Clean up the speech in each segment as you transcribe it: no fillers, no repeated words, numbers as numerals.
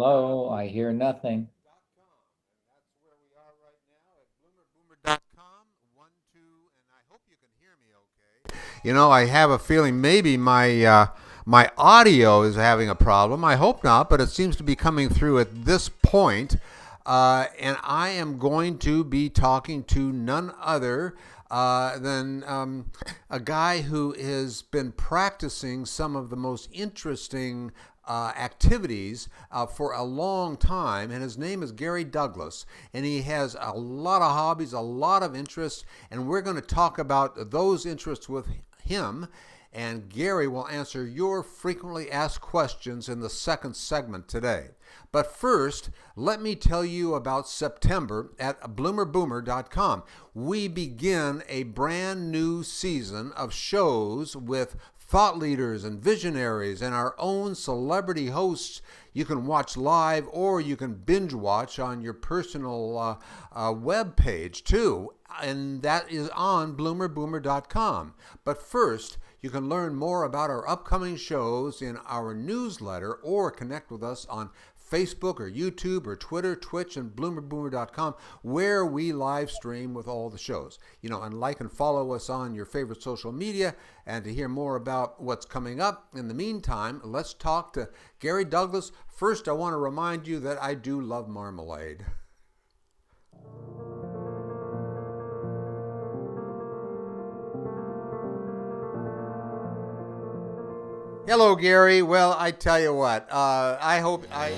Hello, I hear nothing. And that's where we are right now at bloomerboomer.com. 1, 2, and I hope you can hear me okay. I have a feeling maybe my audio is having a problem. I hope not, but it seems to be coming through at this point. And I am going to be talking to none other than a guy who has been practicing some of the most interesting activities for a long time, and his name is Gary Douglas, and he has a lot of hobbies, a lot of interests, and we're going to talk about those interests with him. And Gary will answer your frequently asked questions in the second segment today. But first, let me tell you about September at bloomerboomer.com. We begin a brand new season of shows with thought leaders and visionaries and our own celebrity hosts. You can watch live or you can binge watch on your personal web page too, and that is on bloomerboomer.com. But first, you can learn more about our upcoming shows in our newsletter or connect with us on Facebook or YouTube or Twitter, Twitch, and bloomerboomer.com, where we live stream with all the shows. And like and follow us on your favorite social media. And to hear more about what's coming up, in the meantime, let's talk to Gary Douglas. First, I want to remind you that I do love marmalade. Hello, Gary. Well, I tell you what. I hope Hi,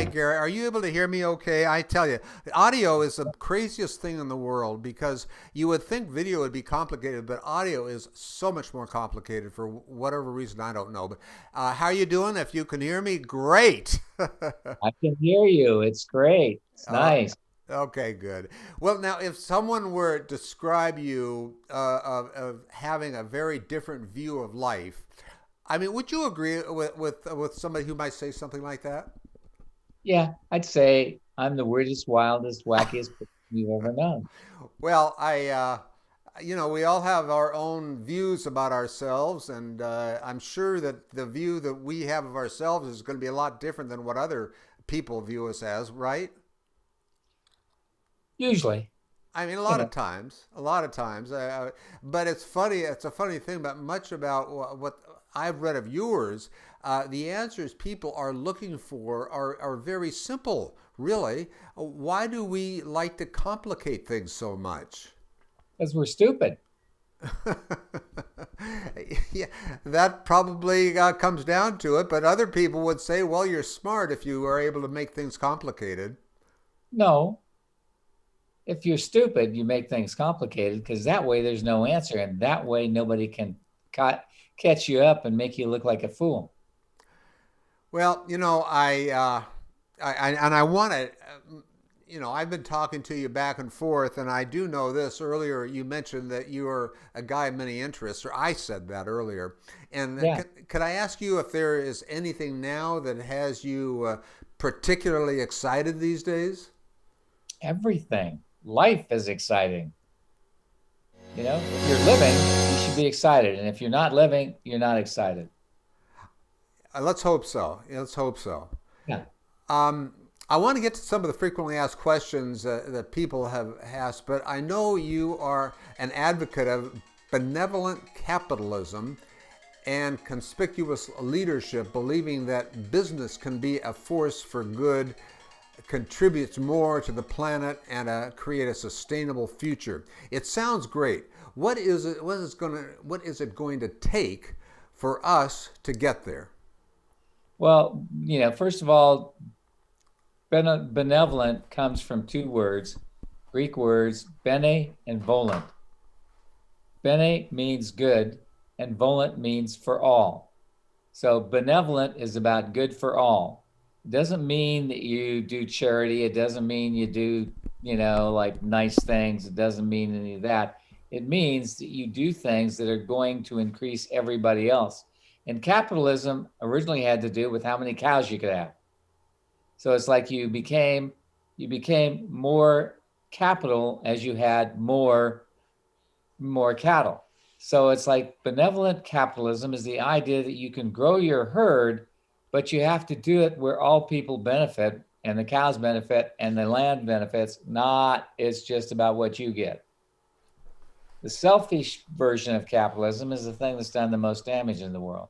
Gary. Are you able to hear me okay? I tell you, audio is the craziest thing in the world because you would think video would be complicated, but audio is so much more complicated for whatever reason. I don't know. But how are you doing? If you can hear me, great. I can hear you. It's great. It's uh, nice. Okay, good. Well, now, if someone were to describe you of having a very different view of life, I mean, would you agree with somebody who might say something like that? Yeah, I'd say I'm the weirdest, wildest, wackiest person you've ever known. Well, we all have our own views about ourselves, and I'm sure that the view that we have of ourselves is going to be a lot different than what other people view us as, right? Usually, I mean, you know, a lot of times. But it's funny. It's a funny thing about much about what I've read of yours. The answers people are looking for are very simple, really. Why do we like to complicate things so much? because we're stupid. Yeah, that probably comes down to it. But other people would say, well, you're smart if you are able to make things complicated. No, if you're stupid, you make things complicated because that way there's no answer, and that way nobody can ca- catch you up and make you look like a fool. Well, and I want to, I've been talking to you back and forth, and I do know this. Earlier, you mentioned that you are a guy of many interests, or I said that earlier. And Yeah, could I ask you if there is anything now that has you particularly excited these days? everything. Life is exciting. If you're living, you should be excited, and if you're not living, you're not excited. Let's hope so. Let's hope so. Yeah. Um, I want to get to some of the frequently asked questions that people have asked, but I know you are an advocate of benevolent capitalism and conspicuous leadership, believing that business can be a force for good, contributes more to the planet, and create a sustainable future. It sounds great. What is it? What is it going to take for us to get there? Well, first of all, benevolent comes from two words, Greek words, bene and volant. Bene means good, and volant means for all. So benevolent is about good for all. It doesn't mean that you do charity. It doesn't mean you do, like nice things. It doesn't mean any of that. It means that you do things that are going to increase everybody else. And capitalism originally had to do with how many cows you could have. So it's like you became more capital as you had more cattle. So it's like benevolent capitalism is the idea that you can grow your herd but you have to do it where all people benefit and the cows benefit and the land benefits, not it's just about what you get. The selfish version of capitalism is the thing that's done the most damage in the world.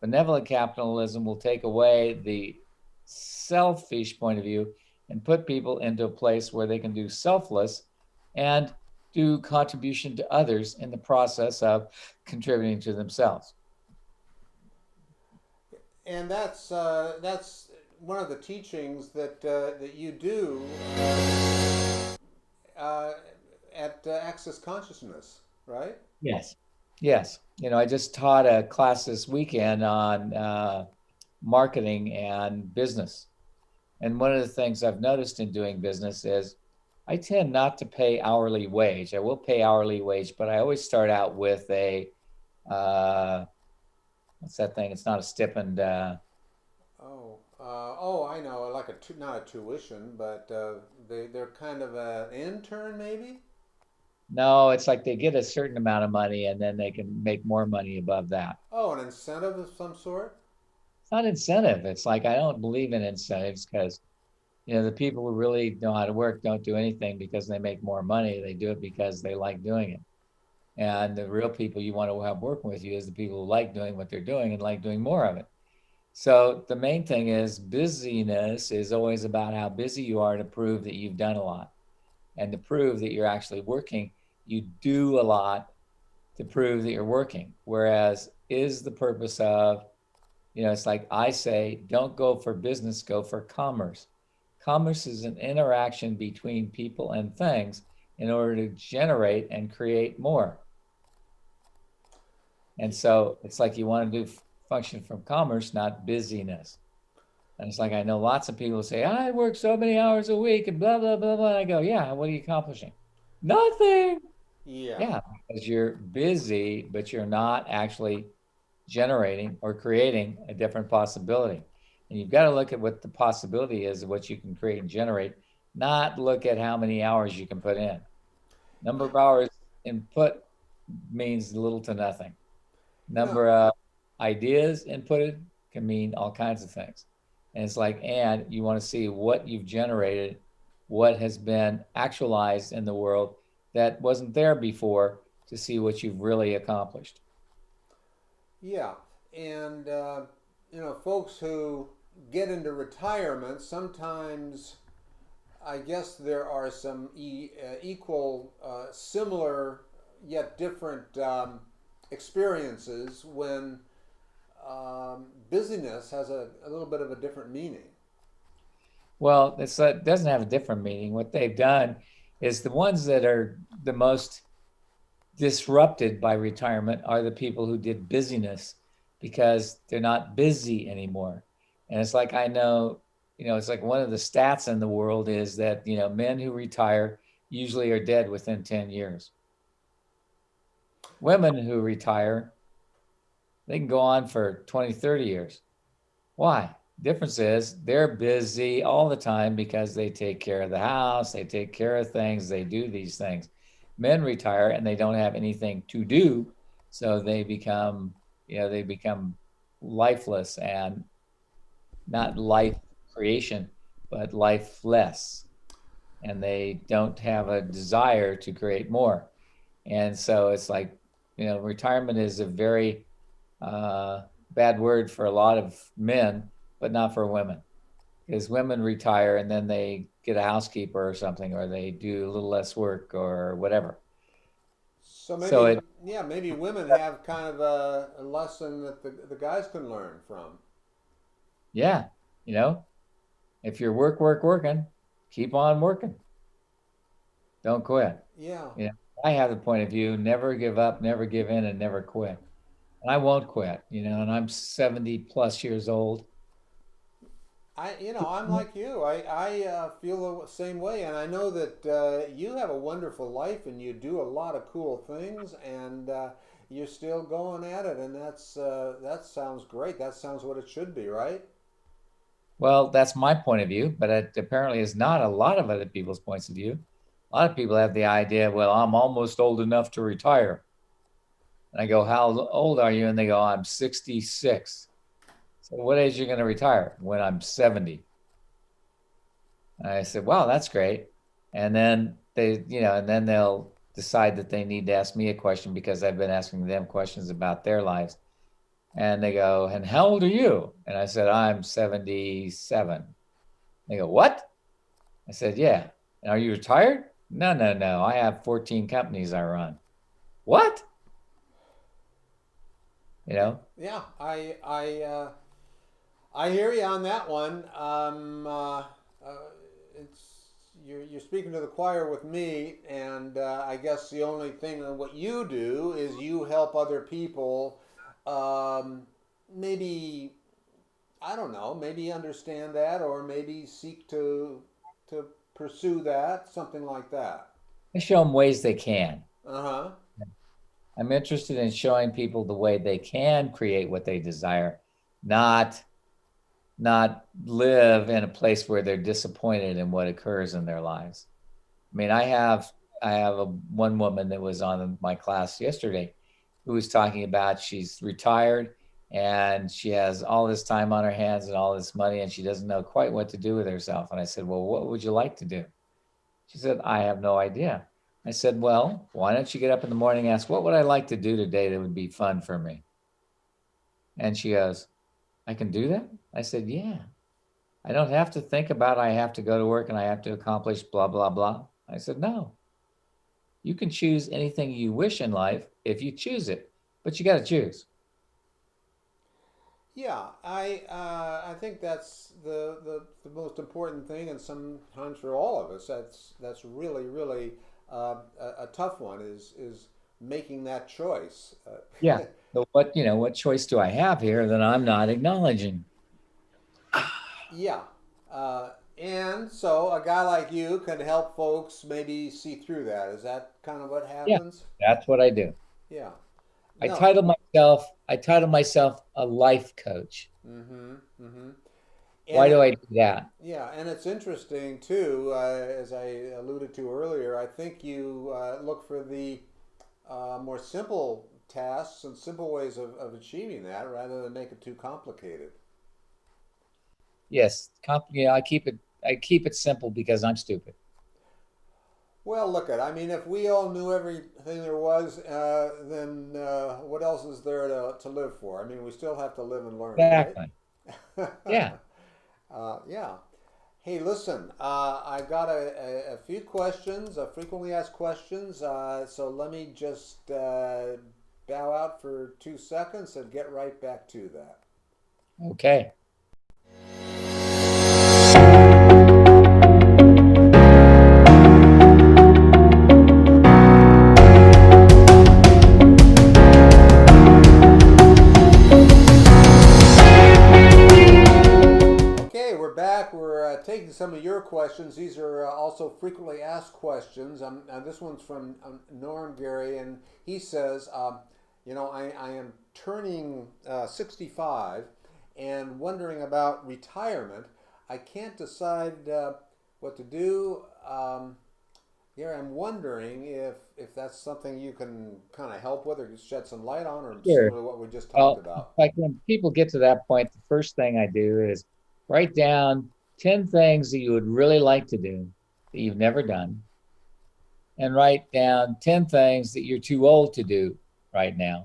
Benevolent capitalism will take away the selfish point of view and put people into a place where they can do selfless and do contribution to others in the process of contributing to themselves. And that's one of the teachings that you do uh, at Access Consciousness, right? Yes. Yes. I just taught a class this weekend on marketing and business. And one of the things I've noticed in doing business is I tend not to pay hourly wage. I will pay hourly wage, but I always start out with a what's that thing? It's not a stipend. Oh, I know, like not a tuition, but they're kind of an intern, maybe. No, it's like they get a certain amount of money and then they can make more money above that. Oh, an incentive of some sort. It's not incentive. It's like I don't believe in incentives because the people who really know how to work don't do anything because they make more money. They do it because they like doing it. And the real people you want to have working with you is the people who like doing what they're doing and like doing more of it. So the main thing is busyness is always about how busy you are to prove that you've done a lot. And to prove that you're actually working, you do a lot to prove that you're working. Whereas is the purpose of, it's like I say, don't go for business, go for commerce. Commerce is an interaction between people and things in order to generate and create more. And so it's like you want to do function from commerce, not busyness. And it's like I know lots of people say, I work so many hours a week and blah, blah, blah, blah. And I go, yeah, what are you accomplishing? Nothing. Yeah. Yeah, because you're busy, but you're not actually generating or creating a different possibility. And you've got to look at what the possibility is of what you can create and generate, not look at how many hours you can put in. Number of hours input means little to nothing. Number of ideas inputted can mean all kinds of things. And it's like, and you want to see what you've generated, what has been actualized in the world that wasn't there before to see what you've really accomplished. Yeah, and folks who get into retirement sometimes, I guess there are some equal, similar yet different experiences when busyness has a little bit of a different meaning. Well, it doesn't have a different meaning. What they've done is the ones that are the most disrupted by retirement are the people who did busyness because they're not busy anymore. And it's like I know, it's like one of the stats in the world is that, men who retire usually are dead within 10 years. Women who retire, they can go on for 20, 30 years. Why? Difference is they're busy all the time because they take care of the house, they take care of things, they do these things. Men retire and they don't have anything to do, so they become lifeless and not life creation, but lifeless. And they don't have a desire to create more. And so it's like, retirement is a very bad word for a lot of men, but not for women. Because women retire and then they get a housekeeper or something, or they do a little less work or whatever. So maybe women have kind of a lesson that the guys can learn from. Yeah, if you're working, keep on working. Don't quit. Yeah. I have the point of view, never give up, never give in, and never quit. And I won't quit, and I'm 70 plus years old. I'm like you. I feel the same way, and I know that you have a wonderful life, and you do a lot of cool things, and you're still going at it, and that sounds great. That sounds what it should be, right? Well, that's my point of view, but it apparently is not a lot of other people's points of view. A lot of people have the idea, well, I'm almost old enough to retire. And I go, how old are you? And they go, I'm 66. So what age are you going to retire? When I'm 70. And I said, wow, that's great. And then and then they'll decide that they need to ask me a question because I've been asking them questions about their lives. And they go, and how old are you? And I said, I'm 77. They go, what? I said, yeah. And are you retired? No, no, no. I have 14 companies I run. What? You know? Yeah, I hear you on that one. It's you're speaking to the choir with me, and I guess the only thing that what you do is you help other people, maybe I don't know, maybe understand that, or maybe seek to pursue that, something like that. I show them ways they can. Uh huh. I'm interested in showing people the way they can create what they desire, not not live in a place where they're disappointed in what occurs in their lives. I mean, I have one woman that was on my class yesterday who was talking about she's retired and she has all this time on her hands and all this money and she doesn't know quite what to do with herself. And I said, well, what would you like to do? She said, I have no idea. I said, well, why don't you get up in the morning and ask, what would I like to do today that would be fun for me? And she goes, I can do that? I said, yeah. I don't have to think about I have to go to work and I have to accomplish blah, blah, blah. I said, no, you can choose anything you wish in life if you choose it, but you got to choose. Yeah, I think that's the most important thing, and sometimes for all of us, that's really a tough one is making that choice. Yeah. So what choice do I have here that I'm not acknowledging? Yeah, and so a guy like you can help folks maybe see through that. Is that kind of what Yeah, happens? that's what I do. Yeah. I No. title myself a life coach. Mm-hmm. Mm-hmm. And Why do it, I do that? yeah, and it's interesting too, as I alluded to earlier. I think you look for the more simple tasks and simple ways of achieving that rather than make it too complicated. Yes, I keep it simple because I'm stupid. Well, look at, I mean, if we all knew everything there was, then what else is there to live for? I mean, we still have to live and learn, right? Exactly. Yeah. Yeah. Hey, listen, I got a few questions, frequently asked questions. So let me just bow out for 2 seconds and get right back to that. Okay. Okay, we're back. We're taking some of your questions. These are also frequently asked questions. This one's from Norm Gary, and he says, I am turning 65 and wondering about retirement. I can't decide what to do. Gary, I'm wondering if that's something you can kind of help with or shed some light on, or Sure. similar to what we just talked Well, about. like when people get to that point, the first thing I do is write down 10 things that you would really like to do that you've never done, and write down 10 things that you're too old to do right now,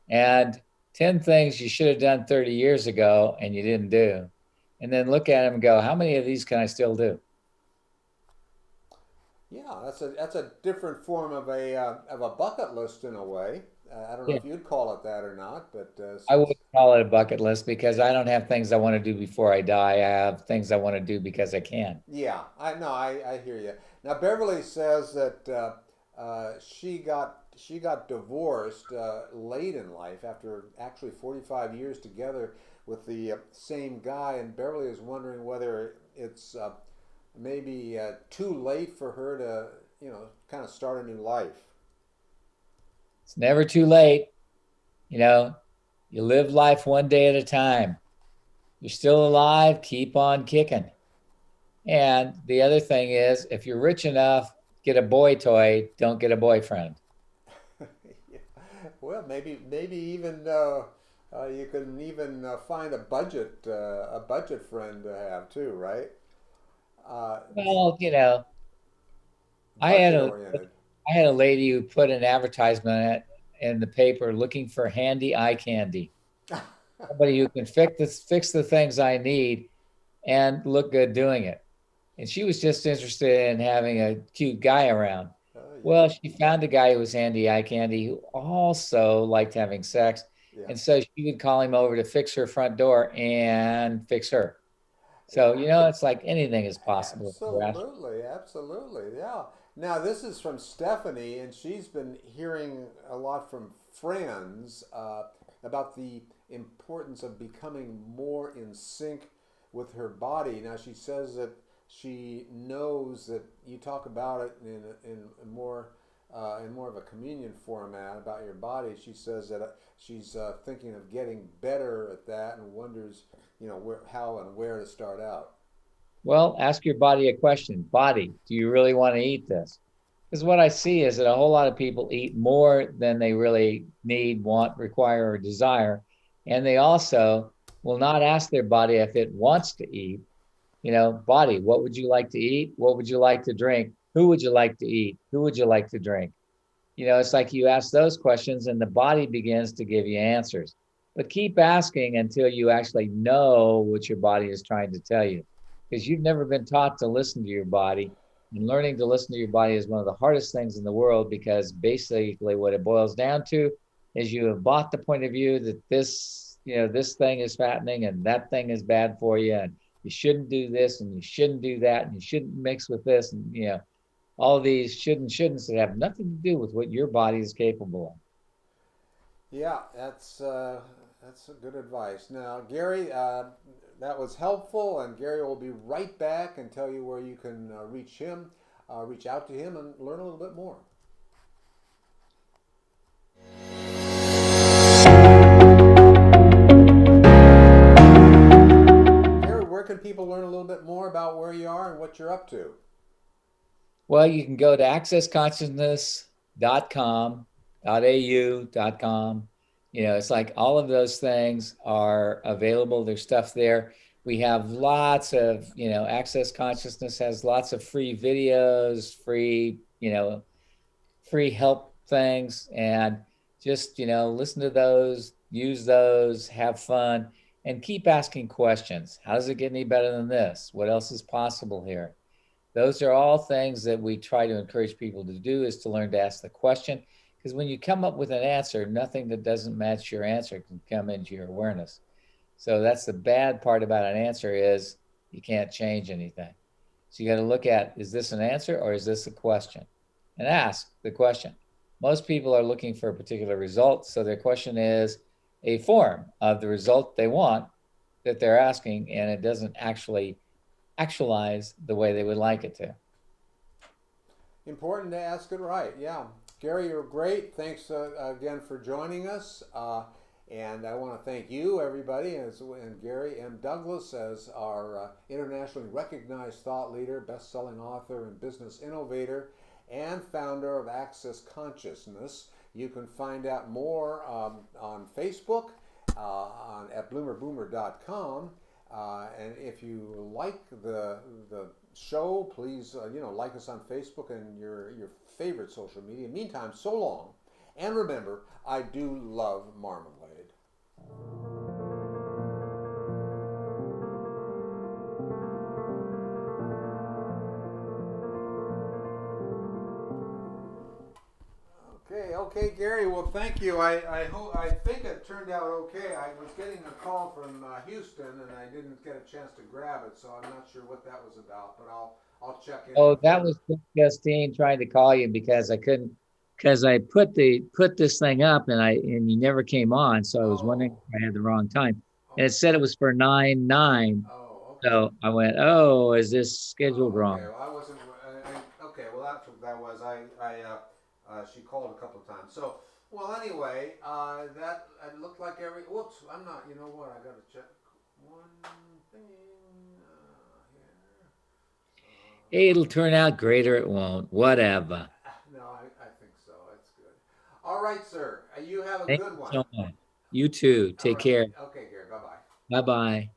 and 10 things you should have done 30 years ago and you didn't do. And then look at them and go, how many of these can I still do? Yeah, that's a different form of a bucket list in a way. I don't know Yeah, if you'd call it that or not, but I since would call it a bucket list because I don't have things I want to do before I die. I have things I want to do because I can. yeah, I know I hear you. Now Beverly says that she got divorced late in life after actually 45 years together with the same guy, and Beverly is wondering whether it's maybe too late for her to kind of start a new life. It's never too late. You know, you live life one day at a time. You're still alive, keep on kicking. And the other thing is, if you're rich enough, get a boy toy, don't get a boyfriend. Yeah. Well, maybe even You can even find a budget friend to have too, right? Uh, Well, I had budget a oriented. I had a lady who put an advertisement in the paper looking for handy eye candy. Somebody who can fix the things I need and look good doing it. And she was just interested in having a cute guy around. Yeah, Well, she found a guy who was handy eye candy who also liked having sex. yeah, And so she would call him over to fix her front door and fix her. So, yeah. it's like anything is possible if you ask. Absolutely, absolutely. Yeah. Now, this is from Stephanie, and she's been hearing a lot from friends about the importance of becoming more in sync with her body. Now, she says that she knows that you talk about it in more of a communion format about your body. She says that she's thinking of getting better at that and wonders, how and where to start out. Well, ask your body a question. Body, do you really want to eat this? Because what I see is that a whole lot of people eat more than they really need, want, require, or desire. And they also will not ask their body if it wants to eat. Body, what would you like to eat? What would you like to drink? Who would you like to eat? Who would you like to drink? It's like you ask those questions and the body begins to give you answers. But keep asking until you actually know what your body is trying to tell you. Because you've never been taught to listen to your body. And learning to listen to your body is one of the hardest things in the world because basically what it boils down to is you have bought the point of view that this thing is fattening and that thing is bad for you. And you shouldn't do this and you shouldn't do that and you shouldn't mix with this. And, all these shouldn'ts that have nothing to do with what your body is capable of. Yeah, that's a good advice. Now, Gary, that was helpful, and Gary will be right back and tell you where you can reach out to him, and learn a little bit more. Gary, where can people learn a little bit more about where you are and what you're up to? Well, you can go to accessconsciousness.com, .au.com. It's like all of those things are available. There's stuff there. We have lots of, Access Consciousness has lots of free videos, free help things, and just, listen to those, use those, have fun, and keep asking questions. How does it get any better than this? What else is possible here? Those are all things that we try to encourage people to do, is to learn to ask the question. Because when you come up with an answer, nothing that doesn't match your answer can come into your awareness. So that's the bad part about an answer, is you can't change anything. So you got to look at, is this an answer or is this a question? And ask the question. Most people are looking for a particular result, so their question is a form of the result they want that they're asking, and it doesn't actually actualize the way they would like it to. Important to ask it right. Yeah. Gary, you're great. Thanks again for joining us. And I want to thank you, everybody, and Gary M. Douglas as our internationally recognized thought leader, best-selling author, and business innovator, and founder of Access Consciousness. You can find out more on Facebook at bloomerboomer.com. And if you like the show, please like us on Facebook and your favorite social media. Meantime, so long, and remember, I do love marmalade. Okay, Gary. Well, thank you. I think it turned out okay. I was getting a call from Houston, and I didn't get a chance to grab it, so I'm not sure what that was about. But I'll check in Oh, with that them. was Justine trying to call you because I couldn't, because I put this thing up and you never came on, so I was wondering Oh, if I had the wrong time. And it okay. said it was for 9/9. Oh, okay. So I went, oh, is this scheduled Oh, okay. wrong? Well, I wasn't. Okay. Well, that's what that was. She called a couple of times. So, well, anyway, that it looked like every. Whoops, I'm not. You know what? I got to check one thing here. It'll turn out great or it won't. Whatever. No, I think so. That's good. All right, sir. You have a Thank good you one. so much. You too. Take care. Okay, Gary. Bye bye. Bye bye.